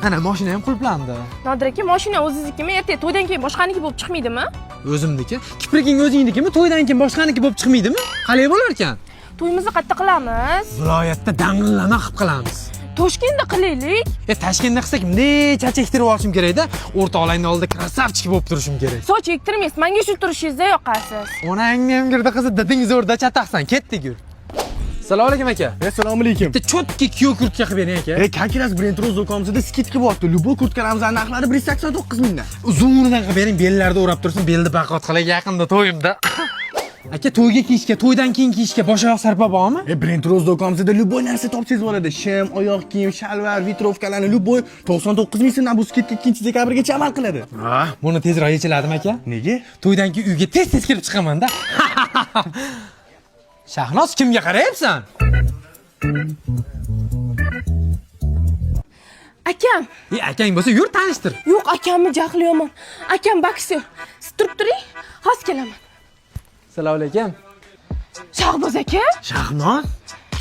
Ana mashina ham qulplandi. Nodir aka, mashina o'zingiznikimi, ertaga to'ydan keyin boshqaniki bo'lib chiqmaydimi? O'zimniki. Kipriging o'zingnikimi, to'ydan keyin boshqaniki bo'lib chiqmaydimi? Qalay bo'lar ekan? To'yimizni qayerda qilamiz? Viloyatda dang'illama qilib qilamiz. Toshkentda qilaylik. Toshkentda qilsak, bunday chachak ektirib olishim kerak-da. O'rtoqlarning oldida krasavchik bo'lib turishim kerak. Soch ektirmaysiz, menga shu turishingizda yoqasiz. Onangni ham girdi qizi, diding zo'rda chataqsan, ketdik yur. Assalomu alaykum aka. Assalomu alaykum. Bitta cho'tki kiyov kurtka qilib bering aka. Kankiras Brendroz do'konimizda skidka bo'lyapti. Lubo kurtkalarimizni narxlari 189 mingdan. Uzunidan qilib bering, bellarda o'rab tursin, belni baqot qilay yaqinda to'yimda. Aka, to'yga kiyishga, to'ydan keyin kiyishga bosh oyoq sarpo bormi? Brendroz do'konimizda luboy narsa topsangiz bo'ladi. Shim, oyoq kiyim, shalvar, vitrovkalarni luboy 99 ming so'mdan bu skidka 2-dekabrgacha amal qiladi. Buni tezroq yechiladimi aka? Nega? To'ydan keyin uyga tez kirib chiqaman-da. Shahnoz, kimga qarayapsan? Akam. Akang bo'lsa yur tanishtir. Yo'q, akamni jahli yomon. Akam boksyor. Siz turib turing, hozir kelaman. Assalomu alaykum. Shahboz aka? Shahnoz?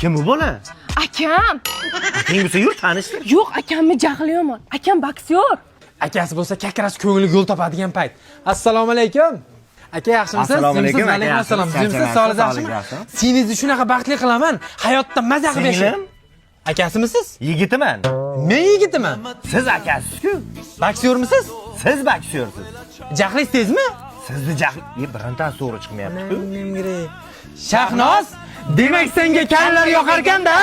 Kim bu bola? Akam. Akang bo'lsa yur tanishtir. Yo'q, akamni jahli yomon. Akam boksyor. Akasi bo'lsa kakras ko'ngli yo'l topadigan payt. Assalomu alaykum. Aka, yaxshimisiz? Assalomu alaykum. Alaykum assalom. Sizsiz, sog'liq yaxshimi? Sizni shunaqa baxtli qilaman. Hayotda maza qilib yashang. Akasimisiz? Yigitiman. Men yigitiman. Siz akasiz-ku. Boksyormisiz? Siz boksyorsiz. Jahlingiz tezmi? Sizni jahli birintan to'g'ri chiqmayapti-ku. Shahnoz, demak senga kallar yoqar ekanda?